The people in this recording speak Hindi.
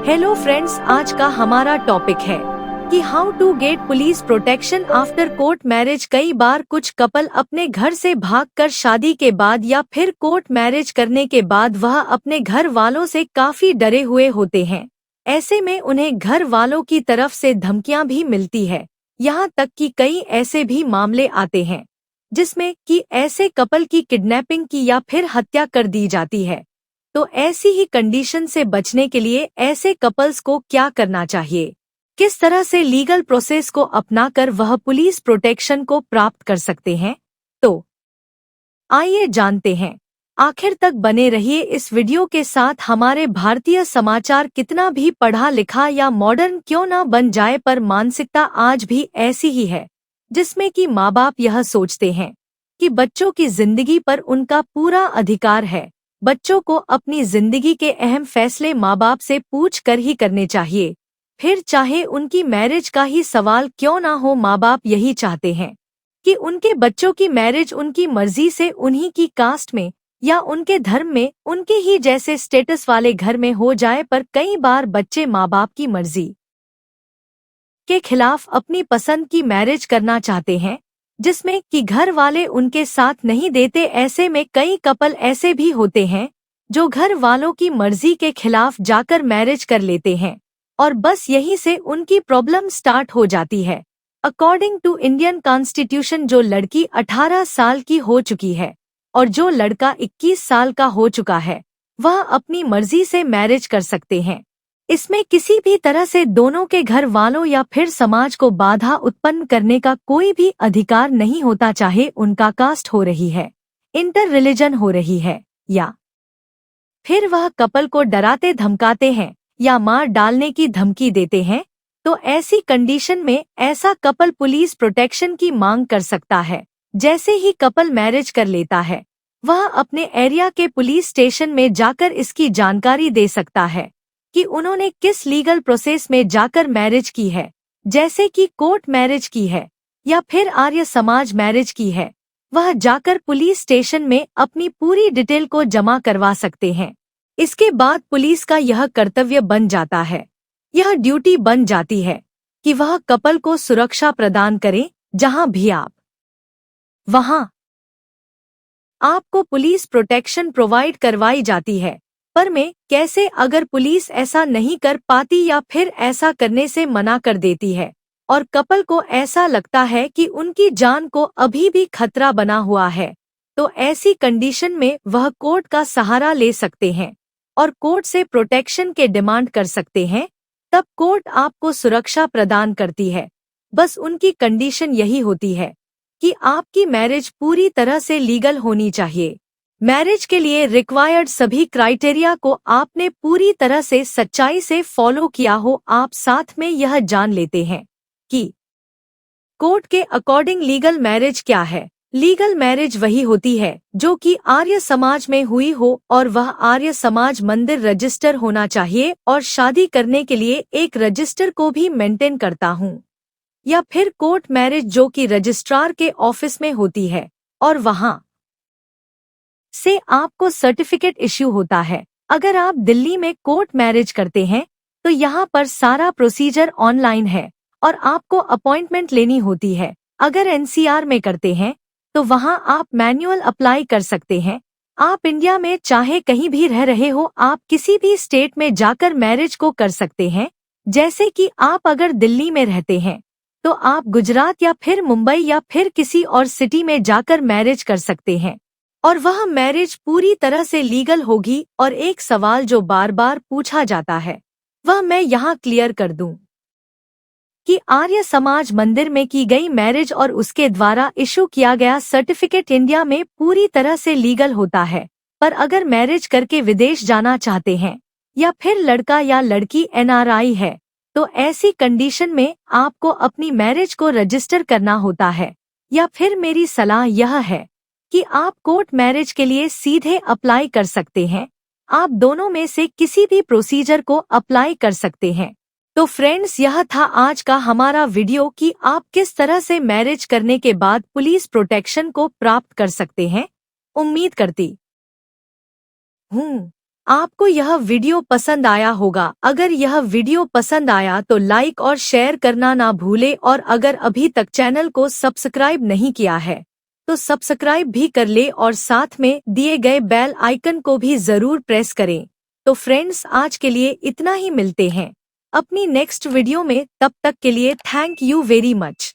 हेलो फ्रेंड्स, आज का हमारा टॉपिक है कि how to get police protection after court marriage. कई बार कुछ कपल अपने घर से भागकर शादी के बाद या फिर कोर्ट मैरिज करने के बाद वह अपने घर वालों से काफी डरे हुए होते हैं। ऐसे में उन्हें घर वालों की तरफ से धमकियां भी मिलती है। यहाँ तक कि कई ऐसे भी मामले आते हैं जिसमें कि ऐसे कपल की किडनैपिंग की या फिर हत्या कर दी जाती है। तो ऐसी ही कंडीशन से बचने के लिए ऐसे कपल्स को क्या करना चाहिए, किस तरह से लीगल प्रोसेस को अपनाकर वह पुलिस प्रोटेक्शन को प्राप्त कर सकते हैं, तो आइए जानते हैं। आखिर तक बने रहिए इस वीडियो के साथ। हमारे भारतीय समाचार कितना भी पढ़ा लिखा या मॉडर्न क्यों न बन जाए, पर मानसिकता आज भी ऐसी ही है जिसमें कि माँ बाप यह सोचते हैं कि बच्चों की जिंदगी पर उनका पूरा अधिकार है। बच्चों को अपनी जिंदगी के अहम फैसले माँ बाप से पूछ कर ही करने चाहिए, फिर चाहे उनकी मैरिज का ही सवाल क्यों ना हो। माँ बाप यही चाहते हैं कि उनके बच्चों की मैरिज उनकी मर्जी से उन्हीं की कास्ट में या उनके धर्म में उनके ही जैसे स्टेटस वाले घर में हो जाए। पर कई बार बच्चे माँ बाप की मर्जी के खिलाफ अपनी पसंद की मैरिज करना चाहते हैं, जिसमें कि घर वाले उनके साथ नहीं देते। ऐसे में कई कपल ऐसे भी होते हैं जो घर वालों की मर्जी के खिलाफ जाकर मैरिज कर लेते हैं और बस यहीं से उनकी प्रॉब्लम स्टार्ट हो जाती है। अकॉर्डिंग टू इंडियन कॉन्स्टिट्यूशन, जो लड़की 18 साल की हो चुकी है और जो लड़का 21 साल का हो चुका है, वह अपनी मर्जी से मैरिज कर सकते हैं। इसमें किसी भी तरह से दोनों के घर वालों या फिर समाज को बाधा उत्पन्न करने का कोई भी अधिकार नहीं होता, चाहे उनका कास्ट हो रही है, इंटर रिलीजन हो रही है या फिर वह कपल को डराते धमकाते हैं या मार डालने की धमकी देते हैं। तो ऐसी कंडीशन में ऐसा कपल पुलिस प्रोटेक्शन की मांग कर सकता है। जैसे ही कपल मैरिज कर लेता है, वह अपने एरिया के पुलिस स्टेशन में जाकर इसकी जानकारी दे सकता है कि उन्होंने किस लीगल प्रोसेस में जाकर मैरिज की है, जैसे कि कोर्ट मैरिज की है या फिर आर्य समाज मैरिज की है। वह जाकर पुलिस स्टेशन में अपनी पूरी डिटेल को जमा करवा सकते हैं। इसके बाद पुलिस का यह कर्तव्य बन जाता है, यह ड्यूटी बन जाती है कि वह कपल को सुरक्षा प्रदान करे। जहां भी आप वहां आपको पुलिस प्रोटेक्शन प्रोवाइड करवाई जाती है। पर मैं कैसे, अगर पुलिस ऐसा नहीं कर पाती या फिर ऐसा करने से मना कर देती है और कपल को ऐसा लगता है कि उनकी जान को अभी भी खतरा बना हुआ है, तो ऐसी कंडीशन में वह कोर्ट का सहारा ले सकते हैं और कोर्ट से प्रोटेक्शन के डिमांड कर सकते हैं। तब कोर्ट आपको सुरक्षा प्रदान करती है। बस उनकी कंडीशन यही होती है कि आपकी मैरिज पूरी तरह से लीगल होनी चाहिए। मैरिज के लिए रिक्वायर्ड सभी क्राइटेरिया को आपने पूरी तरह से सच्चाई से फॉलो किया हो। आप साथ में यह जान लेते हैं कि कोर्ट के अकॉर्डिंग लीगल मैरिज क्या है। लीगल मैरिज वही होती है जो कि आर्य समाज में हुई हो और वह आर्य समाज मंदिर रजिस्टर होना चाहिए और शादी करने के लिए एक रजिस्टर को भी मेंटेन करता हूँ, या फिर कोर्ट मैरिज जो कि रजिस्ट्रार के ऑफिस में होती है और वहां से आपको सर्टिफिकेट इश्यू होता है। अगर आप दिल्ली में कोर्ट मैरिज करते हैं तो यहाँ पर सारा प्रोसीजर ऑनलाइन है और आपको अपॉइंटमेंट लेनी होती है। अगर एनसीआर में करते हैं तो वहाँ आप मैन्युअल अप्लाई कर सकते हैं। आप इंडिया में चाहे कहीं भी रह रहे हो, आप किसी भी स्टेट में जाकर मैरिज को कर सकते हैं। जैसे कि आप अगर दिल्ली में रहते हैं तो आप गुजरात या फिर मुंबई या फिर किसी और सिटी में जाकर मैरिज कर सकते हैं और वह मैरिज पूरी तरह से लीगल होगी। और एक सवाल जो बार बार पूछा जाता है वह मैं यहाँ क्लियर कर दूं कि आर्य समाज मंदिर में की गई मैरिज और उसके द्वारा इशू किया गया सर्टिफिकेट इंडिया में पूरी तरह से लीगल होता है। पर अगर मैरिज करके विदेश जाना चाहते हैं या फिर लड़का या लड़की एनआरआई है, तो ऐसी कंडीशन में आपको अपनी मैरिज को रजिस्टर करना होता है। या फिर मेरी सलाह यह है कि आप कोर्ट मैरिज के लिए सीधे अप्लाई कर सकते हैं। आप दोनों में से किसी भी प्रोसीजर को अप्लाई कर सकते हैं। तो फ्रेंड्स, यह था आज का हमारा वीडियो कि आप किस तरह से मैरिज करने के बाद पुलिस प्रोटेक्शन को प्राप्त कर सकते हैं। उम्मीद करती हूँ आपको यह वीडियो पसंद आया होगा। अगर यह वीडियो पसंद आया तो लाइक और शेयर करना ना भूले, और अगर अभी तक चैनल को सब्सक्राइब नहीं किया है तो सब्सक्राइब भी कर ले और साथ में दिए गए बेल आइकन को भी जरूर प्रेस करें। तो फ्रेंड्स, आज के लिए इतना ही, मिलते हैं अपनी नेक्स्ट वीडियो में। तब तक के लिए थैंक यू वेरी मच।